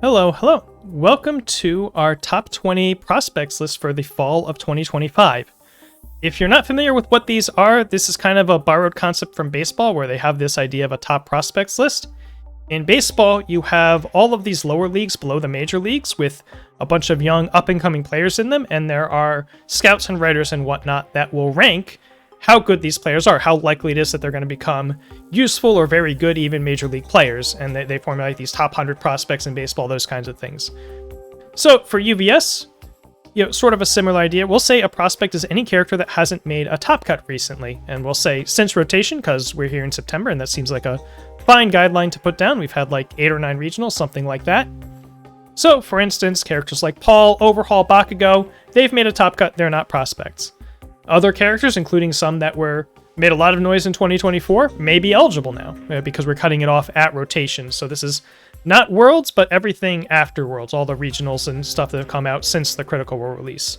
Hello, hello. Welcome to our top 20 prospects list for the fall of 2025. If you're not familiar with what these are, this is kind of a borrowed concept from baseball where they have this idea of a top prospects list. In baseball, you have all of these lower leagues below the major leagues with a bunch of young up-and-coming players in them, and there are scouts and writers and whatnot that will rank how good these players are, how likely it is that they're going to become useful or very good, even major league players, and they formulate these top 100 prospects in baseball, those kinds of things. So for UVS, sort of a similar idea. We'll say a prospect is any character that hasn't made a top cut recently, and we'll say since rotation, because we're here in September, and that seems like a fine guideline to put down. We've had like 8 or 9 regionals, something like that. So, for instance, characters like Paul, Overhaul, Bakugo, they've made a top cut, they're not prospects. Other characters, including some that made a lot of noise in 2024, may be eligible now, because we're cutting it off at rotation. So this is not Worlds, but everything after Worlds, all the regionals and stuff that have come out since the Critical Role release.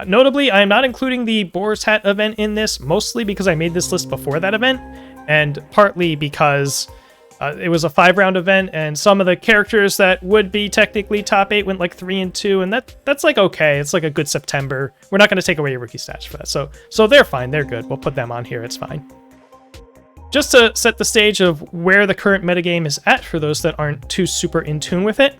Notably, I am not including the Boar's Hat event in this, mostly because I made this list before that event, and partly because it was a 5-round event, and some of the characters that would be technically top 8 went like 3 and 2, and that's like okay. It's like a good September. We're not going to take away your rookie stats for that, so they're fine. They're good. We'll put them on here. It's fine. Just to set the stage of where the current metagame is at for those that aren't too super in tune with it,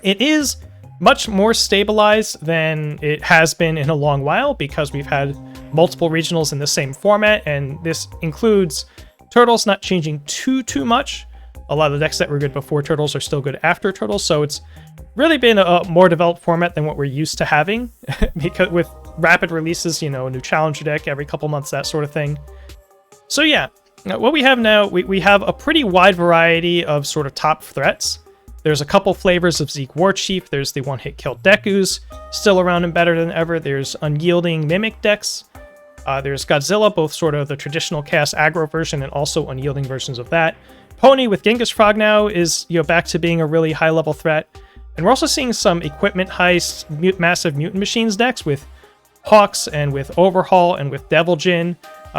it is much more stabilized than it has been in a long while because we've had multiple regionals in the same format, and this includes Turtles not changing too much. A lot of the decks that were good before Turtles are still good after Turtles, so it's really been a more developed format than what we're used to having, because with rapid releases, a new challenger deck every couple months, that sort of thing. So yeah, what we have now, we have a pretty wide variety of sort of top threats. There's a couple flavors of Zeke Warchief. There's the one-hit kill Deku's, still around and better than ever. There's unyielding Mimic decks. There's Godzilla, both sort of the traditional chaos aggro version and also unyielding versions of that. Pony with Genghis Frog now is back to being a really high-level threat. And we're also seeing some equipment heist, massive mutant machines decks with Hawks and with Overhaul and with Devil Jin.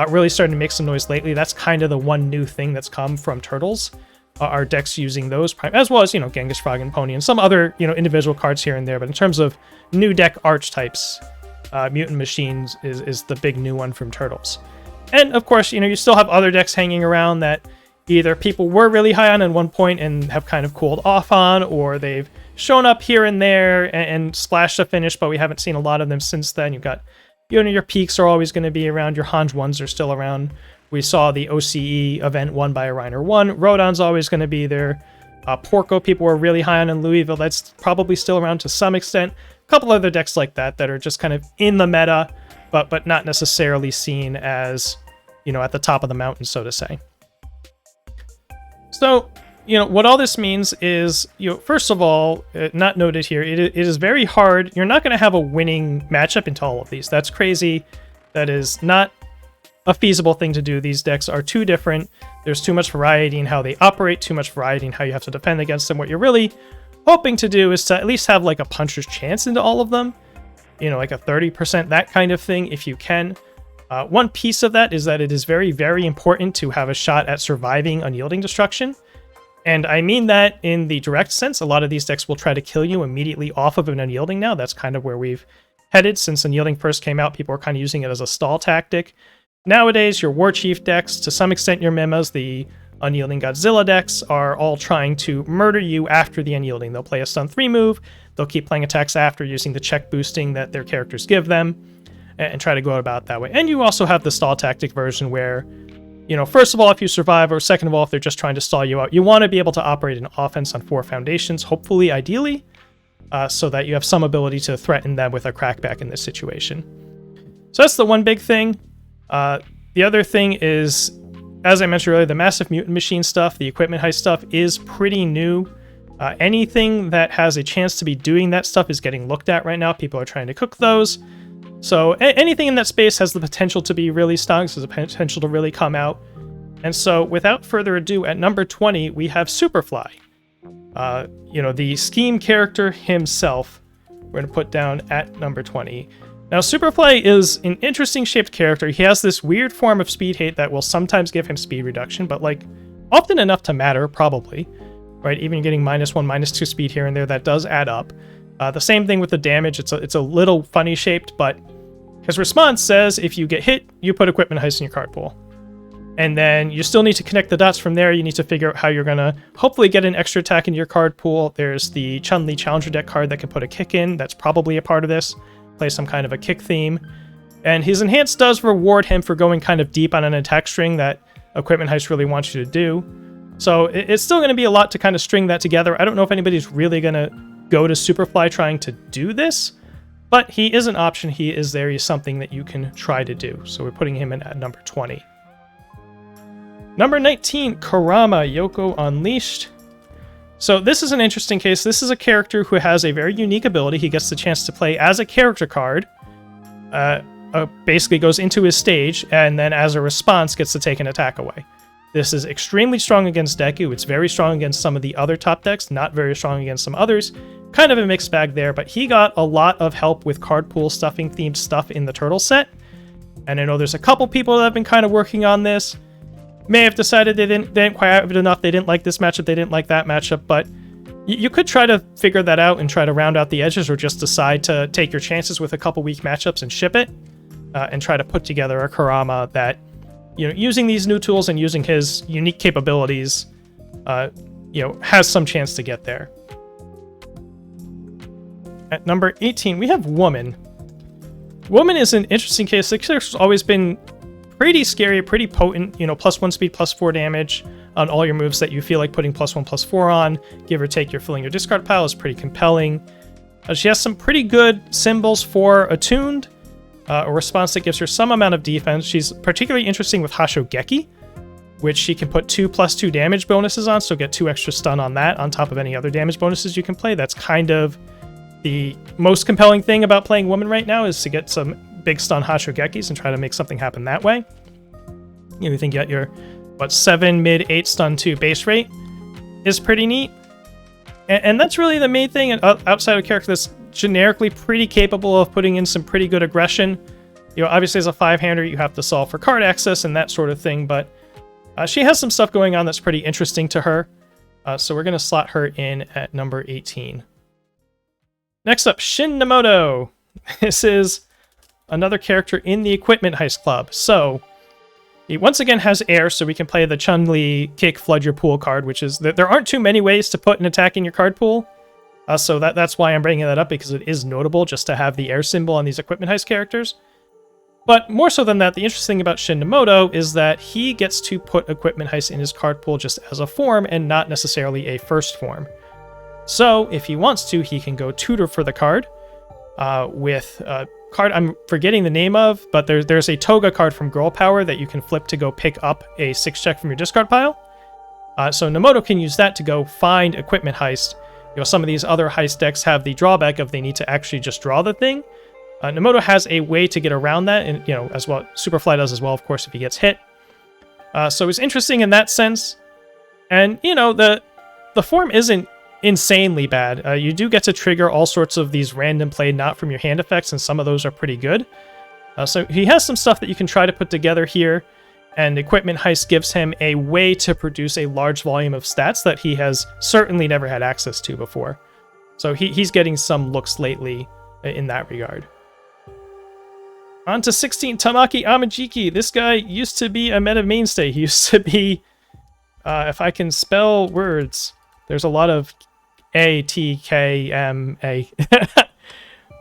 Really starting to make some noise lately. That's kind of the one new thing that's come from Turtles. Our decks using those, as well as, Genghis Frog and Pony and some other, individual cards here and there. But in terms of new deck archetypes, Mutant Machines is the big new one from Turtles. And of course, you still have other decks hanging around that either people were really high on at one point and have kind of cooled off on, or they've shown up here and there and splashed a finish, but we haven't seen a lot of them since then. You've got, your peaks are always going to be around, your Hanj 1s are still around. We saw the OCE event won by a Reiner 1. Rodon's always going to be there. Porco, people were really high on in Louisville. That's probably still around to some extent. A couple other decks like that are just kind of in the meta, but not necessarily seen as, at the top of the mountain, so to say. So, what all this means is, first of all, not noted here, it is very hard. You're not going to have a winning matchup into all of these. That's crazy. That is not a feasible thing to do. These decks are too different. There's too much variety in how they operate, too much variety in how you have to defend against them. What you're really hoping to do is to at least have like a puncher's chance into all of them, like a 30%, that kind of thing, if you can. One piece of that is that it is very, very important to have a shot at surviving Unyielding Destruction. And I mean that in the direct sense. A lot of these decks will try to kill you immediately off of an Unyielding now. That's kind of where we've headed. Since Unyielding first came out, people were kind of using it as a stall tactic. Nowadays, your Warchief decks, to some extent your Memas, the Unyielding Godzilla decks, are all trying to murder you after the Unyielding. They'll play a stun 3 move, they'll keep playing attacks after using the check boosting that their characters give them, and try to go about that way. And you also have the stall tactic version where, first of all, if you survive, or second of all, if they're just trying to stall you out, you want to be able to operate an offense on 4 foundations, hopefully, ideally, so that you have some ability to threaten them with a crackback in this situation. So that's the one big thing. The other thing is, as I mentioned earlier, the massive mutant machine stuff, the equipment heist stuff is pretty new. Anything that has a chance to be doing that stuff is getting looked at right now. People are trying to cook those. So anything in that space has the potential to be really stunk, has the potential to really come out. And so without further ado, at number 20, we have Superfly. The Scheme character himself, we're going to put down at number 20. Now, Superfly is an interesting shaped character. He has this weird form of speed hate that will sometimes give him speed reduction, but often enough to matter, probably. right? Even getting -1, -2 speed here and there, that does add up. The same thing with the damage. It's a little funny shaped, but his response says if you get hit, you put Equipment Heist in your card pool. And then you still need to connect the dots from there. You need to figure out how you're going to hopefully get an extra attack into your card pool. There's the Chun-Li Challenger deck card that can put a kick in. That's probably a part of this. Play some kind of a kick theme. And his Enhance does reward him for going kind of deep on an attack string that Equipment Heist really wants you to do. So it's still going to be a lot to kind of string that together. I don't know if anybody's really going to go to Superfly trying to do this, but he is an option. He is there. He's something that you can try to do. So we're putting him in at number 20. Number 19, Kurama, Yoko Unleashed. So this is an interesting case. This is a character who has a very unique ability. He gets the chance to play as a character card, basically goes into his stage, and then as a response gets to take an attack away. This is extremely strong against Deku. It's very strong against some of the other top decks, not very strong against some others. Kind of a mixed bag there, but he got a lot of help with card pool stuffing themed stuff in the Turtle set. And I know there's a couple people that have been kind of working on this. May have decided they didn't quite have it enough. They didn't like this matchup. They didn't like that matchup. But you could try to figure that out and try to round out the edges, or just decide to take your chances with a couple weak matchups and ship it, and try to put together a Kurama that, using these new tools and using his unique capabilities, has some chance to get there. At number 18, we have Woman. Woman is an interesting case. The character's always been pretty scary, pretty potent, +1 speed, +4 damage on all your moves that you feel like putting +1, +4 on. Give or take, you're filling your discard pile is pretty compelling. She has some pretty good symbols for Attuned, a response that gives her some amount of defense. She's particularly interesting with Hashogeki, which she can put 2+2 damage bonuses on, so get 2 extra stun on that on top of any other damage bonuses you can play. That's kind of the most compelling thing about playing Woman right now, is to get some big stun Hashogekis and try to make something happen that way. You think you got your 7 mid 8 stun 2 base rate is pretty neat, and that's really the main thing. Outside of a character that's generically pretty capable of putting in some pretty good aggression, obviously as a 5-hander you have to solve for card access and that sort of thing, but she has some stuff going on that's pretty interesting to her, so we're going to slot her in at number 18. Next up, Shin Nemoto. This is another character in the Equipment Heist Club. So he once again has air, so we can play the Chun-Li Kick Flood Your Pool card, which is there aren't too many ways to put an attack in your card pool. So that's why I'm bringing that up, because it is notable just to have the air symbol on these Equipment Heist characters. But more so than that, the interesting thing about Shin Nemoto is that he gets to put Equipment Heist in his card pool just as a form and not necessarily a first form. So if he wants to, he can go tutor for the card with a card I'm forgetting the name of, but there's a Toga card from Girl Power that you can flip to go pick up a 6-check from your discard pile. So Nemoto can use that to go find Equipment Heist. Some of these other heist decks have the drawback of they need to actually just draw the thing. Nemoto has a way to get around that, and as well Superfly does as well, of course, if he gets hit. So it's interesting in that sense, and the form isn't insanely bad. You do get to trigger all sorts of these random play not from your hand effects, and some of those are pretty good. So he has some stuff that you can try to put together here, and Equipment Heist gives him a way to produce a large volume of stats that he has certainly never had access to before. So he's getting some looks lately in that regard. On to 16, Tamaki Amajiki. This guy used to be a meta mainstay. He used to be, if I can spell words, there's a lot of A-T-K-M-A.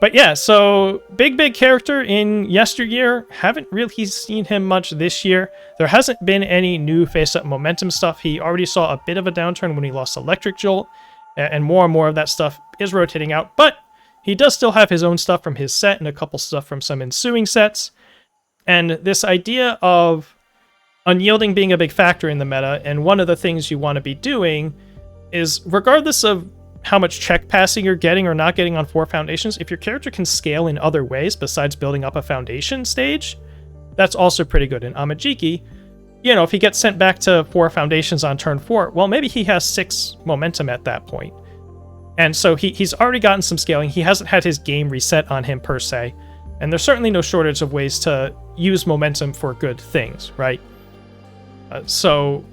But yeah, so big character in yesteryear. Haven't really seen him much this year. There hasn't been any new face-up momentum stuff. He already saw a bit of a downturn when he lost Electric Jolt, and more of that stuff is rotating out, but he does still have his own stuff from his set and a couple stuff from some ensuing sets. And this idea of unyielding being a big factor in the meta, and one of the things you want to be doing is, regardless of how much check passing you're getting or not getting on 4 foundations, if your character can scale in other ways besides building up a foundation stage, that's also pretty good. In Amajiki, if he gets sent back to 4 foundations on turn 4, well, maybe he has 6 momentum at that point. And so he's already gotten some scaling. He hasn't had his game reset on him per se. And there's certainly no shortage of ways to use momentum for good things, right? So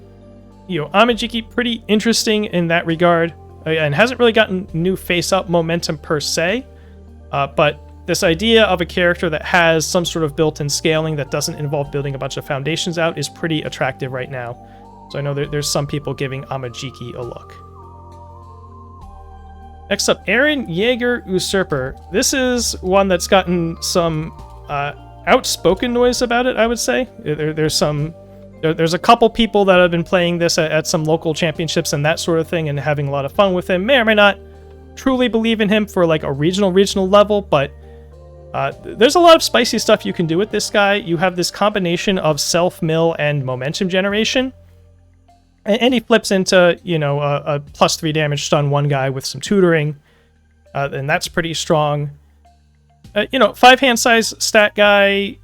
Amajiki, pretty interesting in that regard, and hasn't really gotten new face-up momentum per se, but this idea of a character that has some sort of built-in scaling that doesn't involve building a bunch of foundations out is pretty attractive right now. So I know there's some people giving Amajiki a look. Next up, Aaron Jaeger Usurper. This is one that's gotten some outspoken noise about it, I would say. There's a couple people that have been playing this at some local championships and that sort of thing and having a lot of fun with him. May or may not truly believe in him for like a regional level, but there's a lot of spicy stuff you can do with this guy. You have this combination of self-mill and momentum generation. And he flips into, a +3 damage stun one guy with some tutoring. And that's pretty strong. 5-hand size stat guy,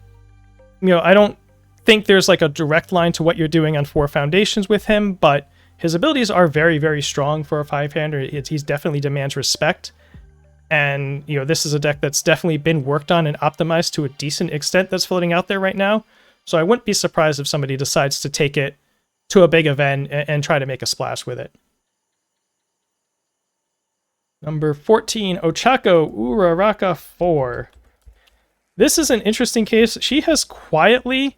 I don't think there's like a direct line to what you're doing on 4 foundations with him, but his abilities are very, very strong for a 5-hander. He's definitely demands respect. And, this is a deck that's definitely been worked on and optimized to a decent extent that's floating out there right now. So I wouldn't be surprised if somebody decides to take it to a big event and try to make a splash with it. Number 14, Ochako Uraraka 4. This is an interesting case. She has quietly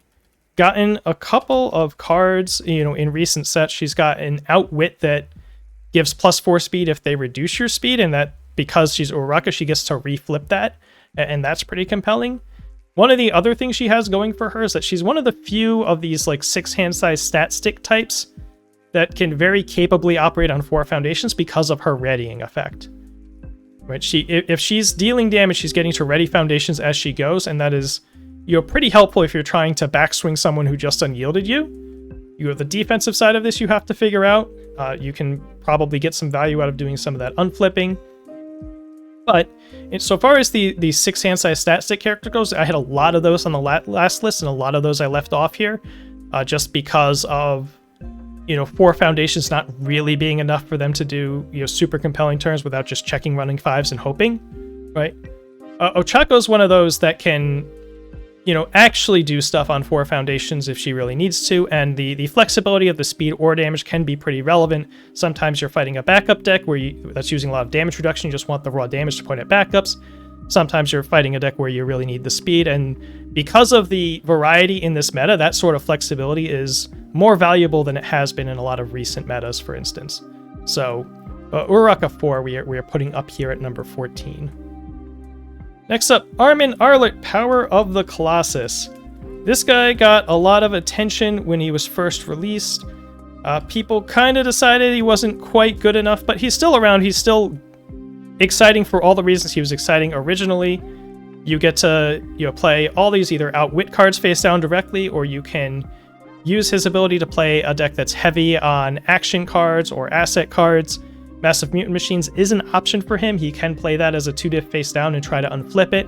gotten a couple of cards, in recent sets. She's got an Outwit that gives +4 speed if they reduce your speed, and that because she's Uraraka, she gets to reflip that, and that's pretty compelling. One of the other things she has going for her is that she's one of the few of these like 6-hand size stat stick types that can very capably operate on 4 foundations because of her readying effect. Right? If she's dealing damage, she's getting to ready foundations as she goes, and that is pretty helpful if you're trying to backswing someone who just unyielded you. You have the defensive side of this you have to figure out. You can probably get some value out of doing some of that unflipping. But so far as the 6-hand size stat stick character goes, I had a lot of those on the last list, and a lot of those I left off here, just because of 4 foundations not really being enough for them to do super compelling turns without just checking running 5s and hoping, right? Ochako's one of those that can actually do stuff on 4 foundations if she really needs to, and the flexibility of the speed or damage can be pretty relevant. Sometimes you're fighting a backup deck that's using a lot of damage reduction, you just want the raw damage to point at backups. Sometimes you're fighting a deck where you really need the speed, and because of the variety in this meta, that sort of flexibility is more valuable than it has been in a lot of recent metas, for instance. So, Uraraka 4 we are putting up here at number 14. Next up, Armin Arlet, Power of the Colossus. This guy got a lot of attention when he was first released. People kind of decided he wasn't quite good enough, but he's still around. He's still exciting for all the reasons he was exciting originally. You get to play all these either Outwit cards face down directly, or you can use his ability to play a deck that's heavy on action cards or asset cards. Massive Mutant Machines is an option for him. He can play that as a 2-diff face down and try to unflip it.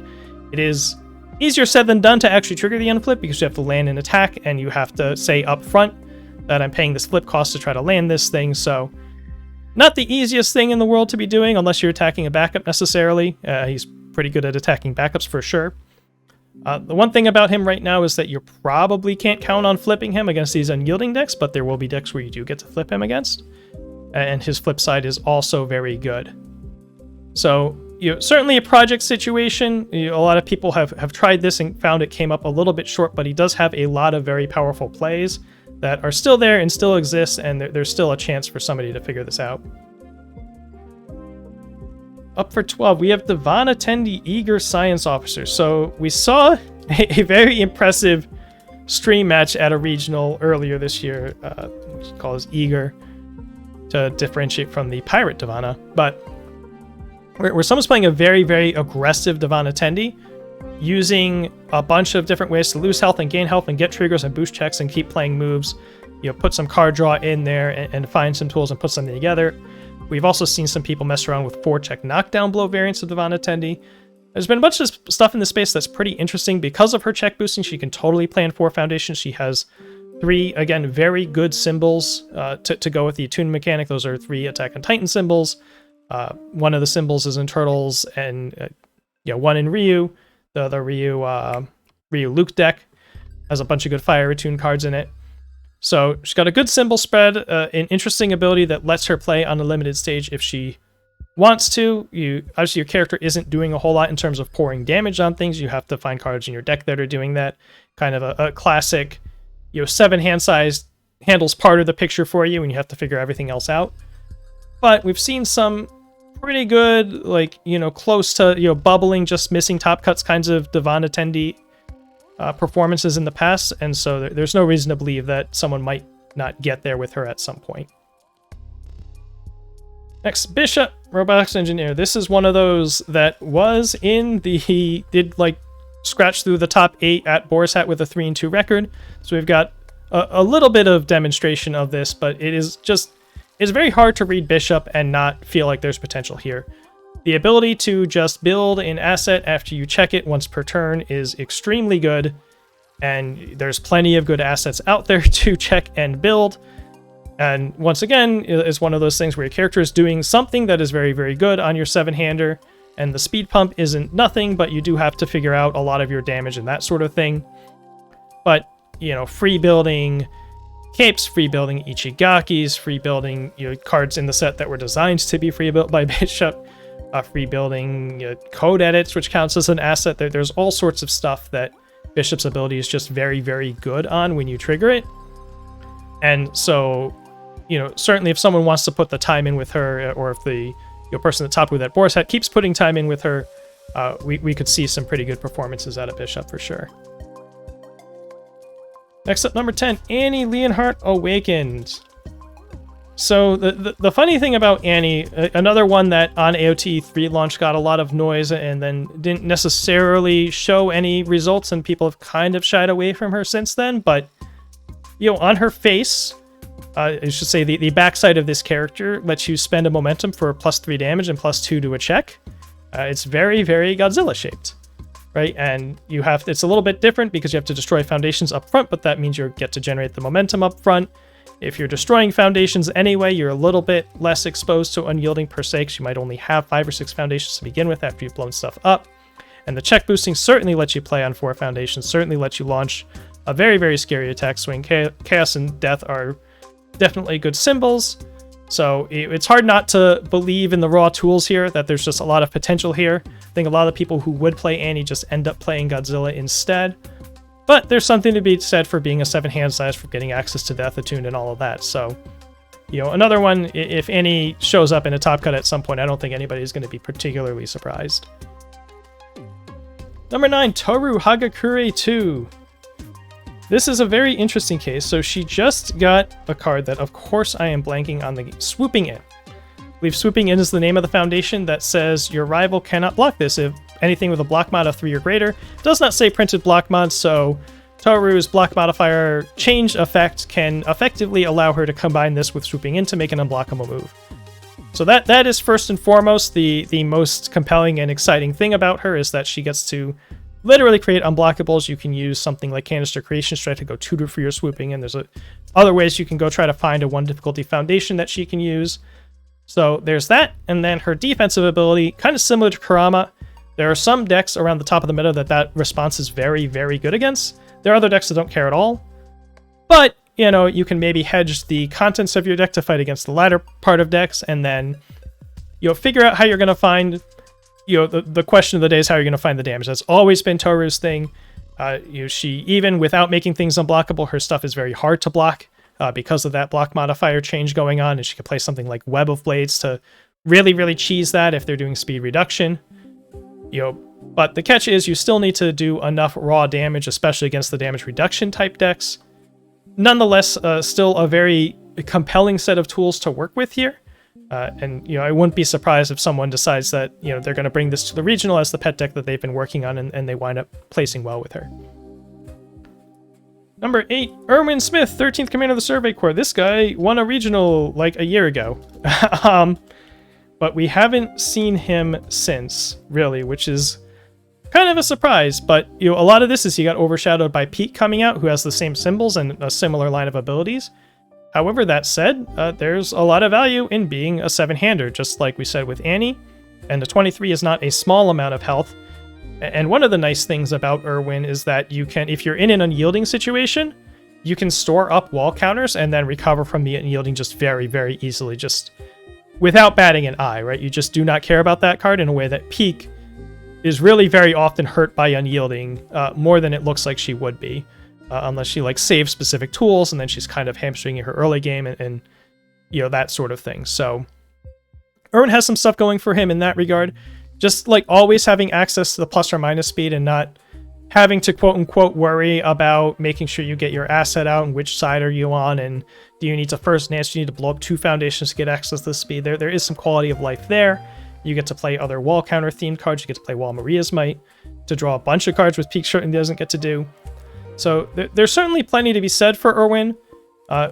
It is easier said than done to actually trigger the unflip because you have to land an attack and you have to say up front that I'm paying this flip cost to try to land this thing. So not the easiest thing in the world to be doing unless you're attacking a backup necessarily. He's pretty good at attacking backups for sure. The one thing about him right now is that you probably can't count on flipping him against these unyielding decks, but there will be decks where you do get to flip him against. And his flip side is also very good. So, certainly a project situation. A lot of people have tried this and found it came up a little bit short, but he does have a lot of very powerful plays that are still there and still exist, and there's still a chance for somebody to figure this out. Up for 12, we have Devon Attendee, Eager Science Officer. So we saw a very impressive stream match at a regional earlier this year, which is called Eager, to differentiate from the Pirate Devana, but where someone's playing a very, very aggressive Devon Attendee, using a bunch of different ways to lose health and gain health and get triggers and boost checks and keep playing moves, put some card draw in there and find some tools and put something together. We've also seen some people mess around with 4-check knockdown blow variants of Devon Attendee. There's been a bunch of stuff in the space that's pretty interesting. Because of her check boosting, she can totally play in 4 foundations. She has 3, again, very good symbols to go with the attune mechanic. Those are 3 Attack on Titan symbols. One of the symbols is in Turtles, and one in Ryu. The Ryu Luke deck has a bunch of good fire attune cards in it. So she's got a good symbol spread, an interesting ability that lets her play on a limited stage if she wants to. Obviously your character isn't doing a whole lot in terms of pouring damage on things. You have to find cards in your deck that are doing that. Kind of a classic, 7 hand size handles part of the picture for you, and you have to figure everything else out. But we've seen some pretty good, like, close to, bubbling, just missing top cuts kinds of Divan attendee performances in the past, and so there's no reason to believe that someone might not get there with her at some point. Next, Bishop, Robotics Engineer. This is one of those that was did scratch through the top 8 at Boar's Hat with a 3-2 record. So we've got a little bit of demonstration of this, but it's very hard to read Bishop and not feel like there's potential here. The ability to just build an asset after you check it once per turn is extremely good, and there's plenty of good assets out there to check and build. And once again, it's one of those things where your character is doing something that is very, very good on your 7-hander, and the speed pump isn't nothing, but you do have to figure out a lot of your damage and that sort of thing. But, free building capes, free building Ichigakis, free building cards in the set that were designed to be free built by Bishop, free building code edits, which counts as an asset. There's all sorts of stuff that Bishop's ability is just very, very good on when you trigger it. And so, certainly if someone wants to put the time in with her, or if the person at the top with that Boar's Hat keeps putting time in with her, we could see some pretty good performances out of Bishop for sure. Next up, number 10, Annie Leonhardt Awakened. So the funny thing about Annie, another one that on AOT 3 launch got a lot of noise and then didn't necessarily show any results, and people have kind of shied away from her since then, but on her face, I should say the backside of this character lets you spend a momentum for +3 damage and +2 to a check. It's very, very Godzilla shaped, right? And it's a little bit different because you have to destroy foundations up front, but that means you get to generate the momentum up front. If you're destroying foundations anyway, you're a little bit less exposed to unyielding per se, because you might only have 5 or 6 foundations to begin with after you've blown stuff up. And the check boosting certainly lets you play on 4 foundations, certainly lets you launch a very, very scary attack swing. Chaos and Death are definitely good symbols, so it's hard not to believe in the raw tools here, that there's just a lot of potential here. I think a lot of people who would play Annie just end up playing Godzilla instead. But there's something to be said for being a 7-hand size, for getting access to Death attuned and all of that. So, another one, if Annie shows up in a top cut at some point, I don't think anybody's going to be particularly surprised. Number 9, Toru Hagakure 2. This is a very interesting case. So she just got a card that, of course, I am blanking on the Swooping In. I believe Swooping In is the name of the foundation that says your rival cannot block this if anything with a block mod of 3 or greater. It does not say printed block mod, so Toru's block modifier change effect can effectively allow her to combine this with Swooping In to make an unblockable move. So that is first and foremost the most compelling and exciting thing about her, is that she gets to literally create unblockables. You can use something like Canister Creation Strike to go tutor for your Swooping In. There's other ways you can go try to find a 1 difficulty foundation that she can use. So there's that, and then her defensive ability, kind of similar to Kurama. There are some decks around the top of the meta that response is very, very good against. There are other decks that don't care at all. But, you can maybe hedge the contents of your deck to fight against the latter part of decks, and then, figure out how you're going to find, the question of the day is how you're going to find the damage. That's always been Toru's thing. She, even without making things unblockable, her stuff is very hard to block because of that block modifier change going on, and she can play something like Web of Blades to really, really cheese that if they're doing speed reduction. But the catch is you still need to do enough raw damage, especially against the damage reduction type decks. Nonetheless, still a very compelling set of tools to work with here. And I wouldn't be surprised if someone decides that they're going to bring this to the regional as the pet deck that they've been working on, and they wind up placing well with her. Number 8, Erwin Smith, 13th Commander of the Survey Corps. This guy won a regional like a year ago. But we haven't seen him since, really, which is kind of a surprise. But a lot of this is he got overshadowed by Pete coming out, who has the same symbols and a similar line of abilities. However, that said, there's a lot of value in being a 7-hander, just like we said with Annie. And the 23 is not a small amount of health. And one of the nice things about Erwin is that you can, if you're in an unyielding situation, you can store up wall counters and then recover from the unyielding just very, very easily, just without batting an eye, right? You just do not care about that card in a way that Peak is really very often hurt by unyielding, more than it looks like she would be, unless she like saves specific tools, and then she's kind of hamstringing her early game and you know, that sort of thing. So Irwin has some stuff going for him in that regard. Just like always having access to the plus or minus speed and not having to quote unquote worry about making sure you get your asset out and which side are you on, and do you need to first nance, you need to blow up 2 foundations to get access to the speed. There is some quality of life there. You get to play other wall counter themed cards. You get to play Wall Maria's Might to draw a bunch of cards, which Peak certainly doesn't get to do. So there's certainly plenty to be said for Irwin.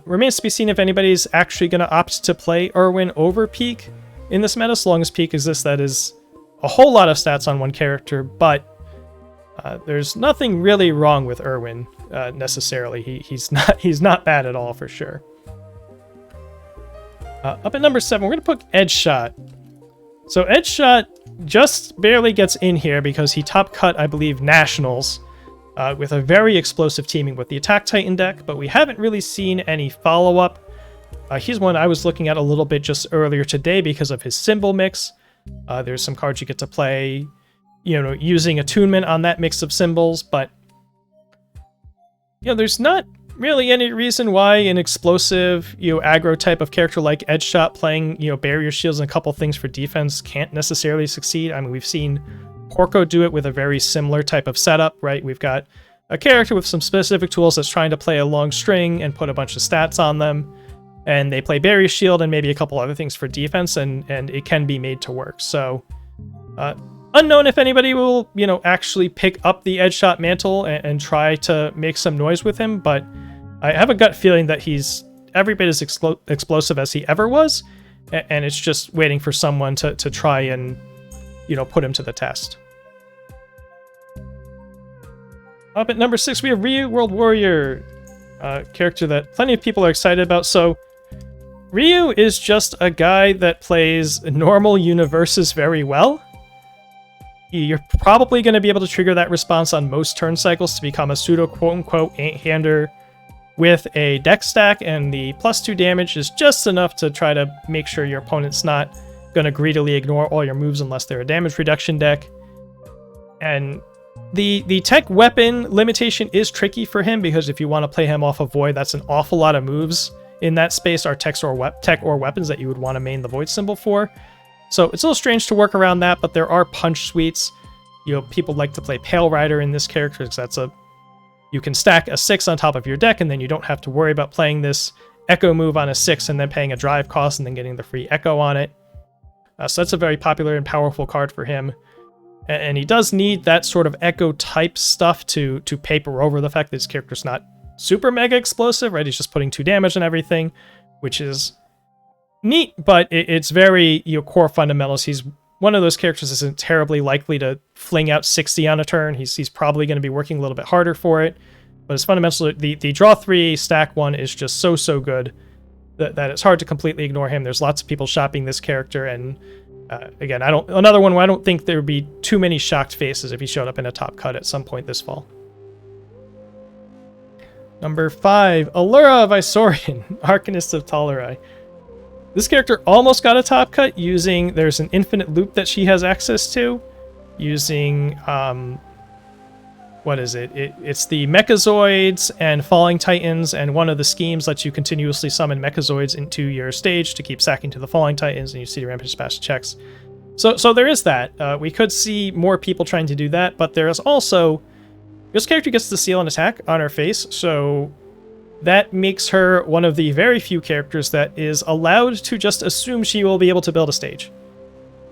Remains to be seen if anybody's actually going to opt to play Irwin over Peak in this meta. So long as Peak exists, that is a whole lot of stats on one character, but there's nothing really wrong with Irwin necessarily. He's not bad at all for sure. Up at number 7, we're going to put Edge Shot. So Edge Shot just barely gets in here because he top cut, I believe, Nationals with a very explosive teaming with the Attack Titan deck, but we haven't really seen any follow-up. He's one I was looking at a little bit just earlier today because of his symbol mix. There's some cards you get to play, you know, using attunement on that mix of symbols, but you know, there's not really any reason why an explosive, you know, aggro type of character like Edge Shot playing, you know, barrier shields and a couple things for defense can't necessarily succeed. I mean, we've seen Porco do it with a very similar type of setup, right? We've got a character with some specific tools that's trying to play a long string and put a bunch of stats on them, and they play barrier shield and maybe a couple other things for defense, and it can be made to work. So unknown if anybody will, you know, actually pick up the Edge Shot mantle and try to make some noise with him, but I have a gut feeling that he's every bit as explosive as he ever was, and it's just waiting for someone to try and, you know, put him to the test. Up at number 6, we have Ryu, World Warrior, character that plenty of people are excited about. So Ryu is just a guy that plays normal Universus very well. You're probably going to be able to trigger that response on most turn cycles to become a pseudo quote-unquote 8-hander with a deck stack, and the +2 damage is just enough to try to make sure your opponent's not going to greedily ignore all your moves unless they're a damage reduction deck. And the tech weapon limitation is tricky for him, because if you want to play him off of Void, that's an awful lot of moves in that space are tech or weapons that you would want to main the Void symbol for. So it's a little strange to work around that, but there are punch suites. You know, people like to play Pale Rider in this character because you can stack a 6 on top of your deck, and then you don't have to worry about playing this Echo move on a 6 and then paying a drive cost and then getting the free Echo on it. So that's a very popular and powerful card for him. And he does need that sort of Echo type stuff to paper over the fact that his character's not super mega explosive, right? He's just putting 2 damage and everything, which is neat, but it's very, you know, core fundamentals. He's one of those characters that isn't terribly likely to fling out 60 on a turn. He's probably going to be working a little bit harder for it, but his fundamentals, the draw 3 stack 1 is just so good that it's hard to completely ignore him. There's lots of people shopping this character, and again, another one where I don't think there would be too many shocked faces if he showed up in a top cut at some point this fall. Number 5, Allura Visorian, Arcanist of Tauleri. This character almost got a top cut using, there's an infinite loop that she has access to, using, what is it? It's the Mechazoids and Falling Titans, and one of the schemes lets you continuously summon Mechazoids into your stage to keep sacking to the Falling Titans, and you see the Rampage Smash checks. So there is that. We could see more people trying to do that, but there's also, this character gets to seal an attack on her face, so that makes her one of the very few characters that is allowed to just assume she will be able to build a stage.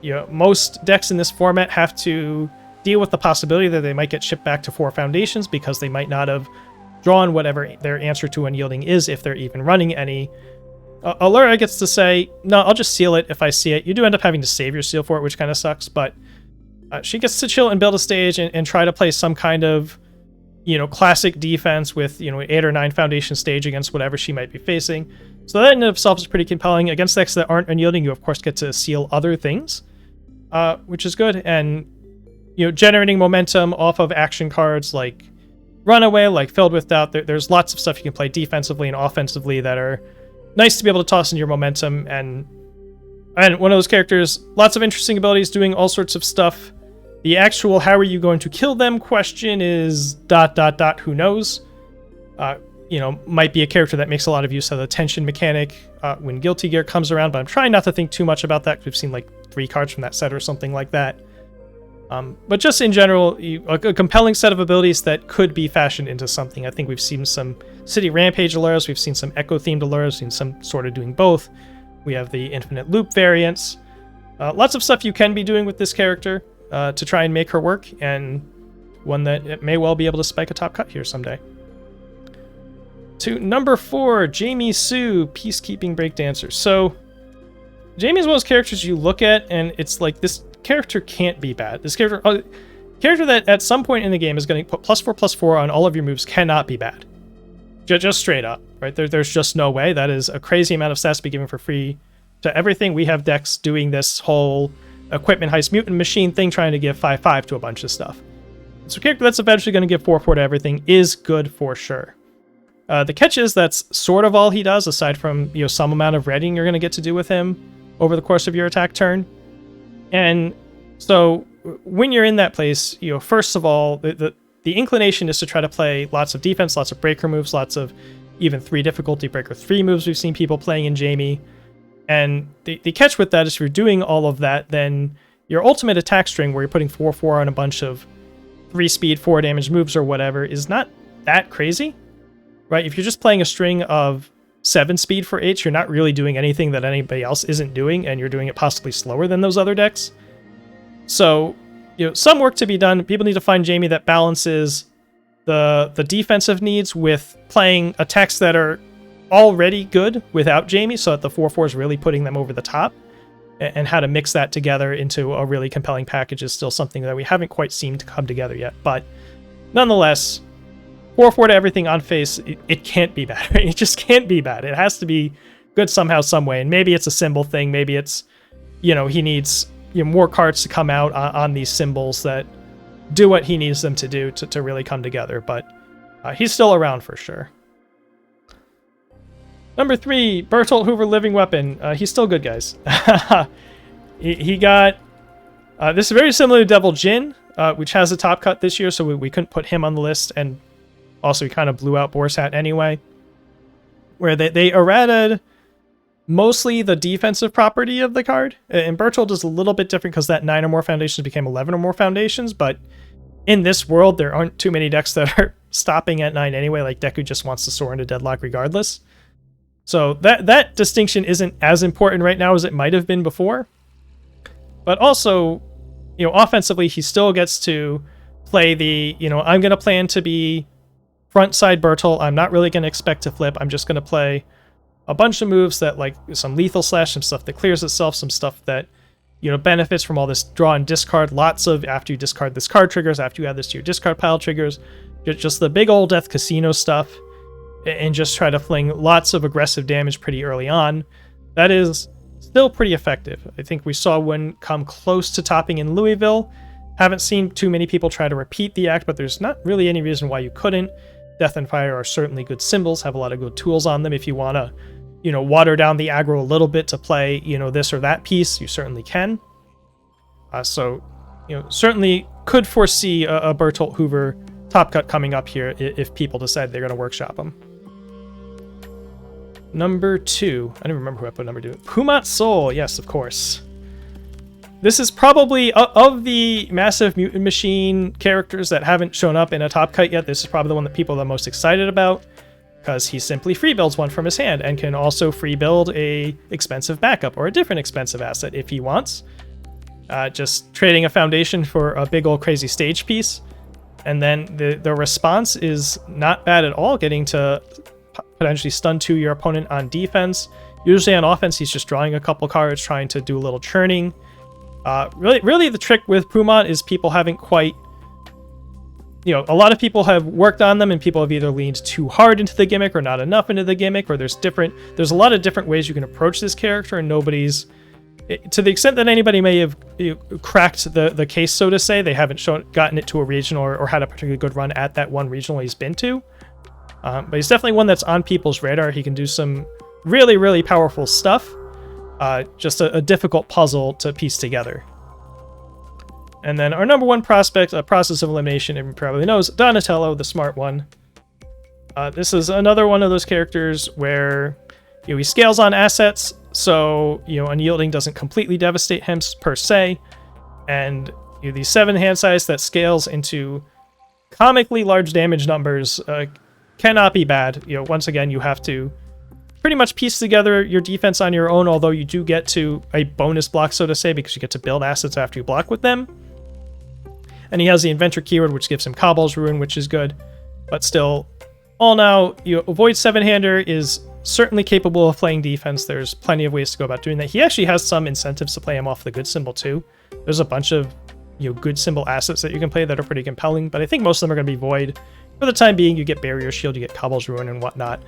You know, most decks in this format have to deal with the possibility that they might get shipped back to 4 foundations because they might not have drawn whatever their answer to unyielding is, if they're even running any. Allura gets to say, no, I'll just seal it if I see it. You do end up having to save your seal for it, which kind of sucks, but she gets to chill and build a stage and try to play some kind of, you know, classic defense with, you know, 8 or 9 foundation stage against whatever she might be facing. So that in and of itself is pretty compelling. Against decks that aren't unyielding, you of course get to seal other things, which is good. And, you know, generating momentum off of action cards like runaway, like filled with doubt. There's lots of stuff you can play defensively and offensively that are nice to be able to toss in your momentum. And one of those characters, lots of interesting abilities, doing all sorts of stuff. The actual how are you going to kill them question is ... who knows. Might be a character that makes a lot of use of the tension mechanic when Guilty Gear comes around, but I'm trying not to think too much about that because we've seen like 3 cards from that set or something like that. But just in general, a compelling set of abilities that could be fashioned into something. I think we've seen some City Rampage allures, we've seen some Echo-themed allures, seen some sort of doing both. We have the Infinite Loop variants. Lots of stuff you can be doing with this character to try and make her work, and one that it may well be able to spike a top cut here someday. To number 4, Jamie Sue, Peacekeeping Breakdancer. So, Jamie's one of those characters you look at, and it's like, this character can't be bad. This character that at some point in the game is going to put +4/+4 on all of your moves cannot be bad. Just straight up, right? There's just no way. That is a crazy amount of stats to be given for free to everything. We have decks doing this whole equipment heist mutant machine thing, trying to give 5/5 to a bunch of stuff. So a character that's eventually going to give 4/4 to everything is good for sure. The catch is that's sort of all he does, aside from some amount of readying you're going to get to do with him over the course of your attack turn. And so when you're in that place, first of all, the inclination is to try to play lots of defense, lots of breaker moves, lots of even 3 difficulty breaker 3 moves we've seen people playing in Jamie. And the catch with that is if you're doing all of that, then your ultimate attack string, where you're putting 4/4 on a bunch of 3 speed, 4 damage moves or whatever, is not that crazy, right? If you're just playing a string of 7 speed for H, you're not really doing anything that anybody else isn't doing, and you're doing it possibly slower than those other decks. So, some work to be done. People need to find Jamie that balances the defensive needs with playing attacks that are already good without Jamie, so that the 4/4 is really putting them over the top. And how to mix that together into a really compelling package is still something that we haven't quite seen to come together yet. But nonetheless, 4/4 to everything on face, it can't be bad, right? It just can't be bad. It has to be good somehow, some way. And maybe it's a symbol thing. Maybe it's, he needs more cards to come out on these symbols that do what he needs them to do to really come together. But he's still around for sure. Number 3, Bertolt Hoover Living Weapon. He's still good, guys. he got... this is very similar to Devil Jin, which has a top cut this year, so we couldn't put him on the list, and also he kind of blew out Boar's Hat anyway. Where they errated mostly the defensive property of the card. And Bertolt is a little bit different because that 9 or more foundations became 11 or more foundations, but in this world, there aren't too many decks that are stopping at 9 anyway, like Deku just wants to soar into Deadlock regardless. So that distinction isn't as important right now as it might have been before. But also, offensively, he still gets to play the, I'm going to plan to be front side Bertolt. I'm not really going to expect to flip. I'm just going to play a bunch of moves that, like, some lethal slash, some stuff that clears itself, some stuff that, benefits from all this draw and discard. Lots of after you discard this card triggers, after you add this to your discard pile triggers. Just the big old Death Casino stuff. And just try to fling lots of aggressive damage pretty early on. That is still pretty effective. I think we saw one come close to topping in Louisville. Haven't seen too many people try to repeat the act, but there's not really any reason why you couldn't. Death and Fire are certainly good symbols, have a lot of good tools on them. If you want to, water down the aggro a little bit to play, this or that piece, you certainly can. So, certainly could foresee a Bertolt Hoover top cut coming up here if people decide they're going to workshop them. Number 2. I don't remember who I put number 2. Pumat Soul. Yes, of course. This is probably, of the massive mutant machine characters that haven't shown up in a top cut yet, this is probably the one that people are the most excited about, because he simply free builds one from his hand and can also free build a expensive backup or a different expensive asset if he wants. Just trading a foundation for a big old crazy stage piece. And then the response is not bad at all, getting to potentially stun 2 your opponent on defense. Usually on offense, he's just drawing a couple cards, trying to do a little churning. Really the trick with Pumat is people haven't quite... a lot of people have worked on them, and people have either leaned too hard into the gimmick or not enough into the gimmick, or there's a lot of different ways you can approach this character, and nobody's to the extent that anybody may have cracked the case, so to say, they haven't gotten it to a regional or had a particularly good run at that one regional he's been to. But he's definitely one that's on people's radar. He can do some really, really powerful stuff. Just a difficult puzzle to piece together. And then our number one prospect, process of elimination, everyone probably knows, Donatello, the smart one. This is another one of those characters where he scales on assets, so unyielding doesn't completely devastate him per se. And these 7 hand size that scales into comically large damage numbers cannot be bad. Once again, you have to pretty much piece together your defense on your own, although you do get to a bonus block, so to say, because you get to build assets after you block with them. And he has the Inventor keyword, which gives him Cobble's Ruin, which is good. But still, all now, Avoid 7-hander is certainly capable of playing defense. There's plenty of ways to go about doing that. He actually has some incentives to play him off the good symbol, too. There's a bunch of good symbol assets that you can play that are pretty compelling, but I think most of them are going to be Void. For the time being, you get Barrier Shield, you get Cobble's Ruin and whatnot.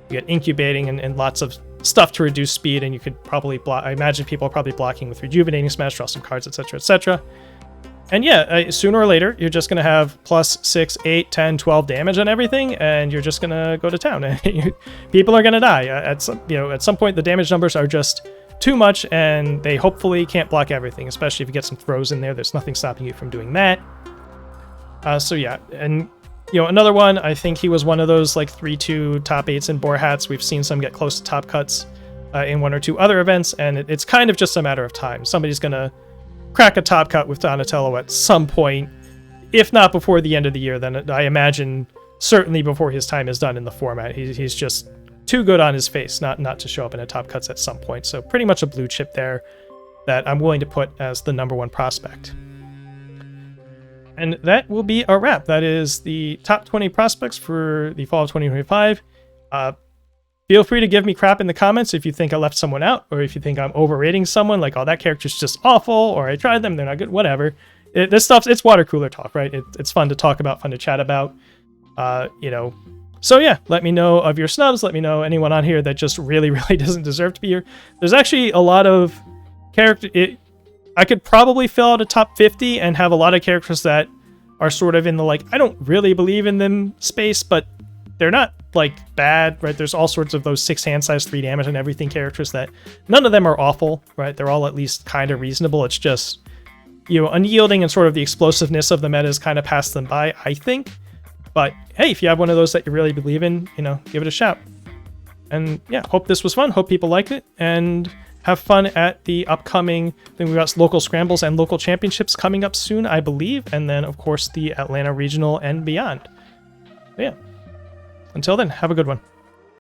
You get Incubating and lots of stuff to reduce speed, and you could probably block. I imagine people are probably blocking with Rejuvenating Smash, draw some cards, etc., etc. And yeah, sooner or later, you're just going to have plus 6, 8, 10, 12 damage on everything, and you're just going to go to town. People are going to die. At some point, the damage numbers are just too much, and they hopefully can't block everything, especially if you get some throws in there. There's nothing stopping you from doing that. So yeah, and another one, I think he was one of those like 3-2 top 8s in Boar Hats. We've seen some get close to top cuts in 1 or 2 other events, and it's kind of just a matter of time. Somebody's going to crack a top cut with Donatello at some point, if not before the end of the year, then I imagine certainly before his time is done in the format. He's just too good on his face not to show up in a top cuts at some point. So pretty much a blue chip there that I'm willing to put as the number one prospect. And that will be a wrap. That is the top 20 prospects for the fall of 2025. Feel free to give me crap in the comments if you think I left someone out, or if you think I'm overrating someone, like, oh, that character's just awful, or I tried them, they're not good, whatever. This stuff's, it's water cooler talk, right? It's fun to talk about, fun to chat about, So yeah, let me know of your snubs, let me know anyone on here that just really, really doesn't deserve to be here. There's actually a lot of I could probably fill out a top 50 and have a lot of characters that are sort of in the, like, I don't really believe in them space, but they're not, like, bad, right? There's all sorts of those 6 hand size, 3 damage and everything characters that none of them are awful, right? They're all at least kind of reasonable. It's just, unyielding and sort of the explosiveness of the meta has kind of passed them by, I think. But hey, if you have one of those that you really believe in, give it a shout. And yeah, hope this was fun. Hope people liked it, and have fun at the upcoming, I think we've got local scrambles and local championships coming up soon, I believe. And then of course the Atlanta Regional and beyond. But yeah. Until then, have a good one.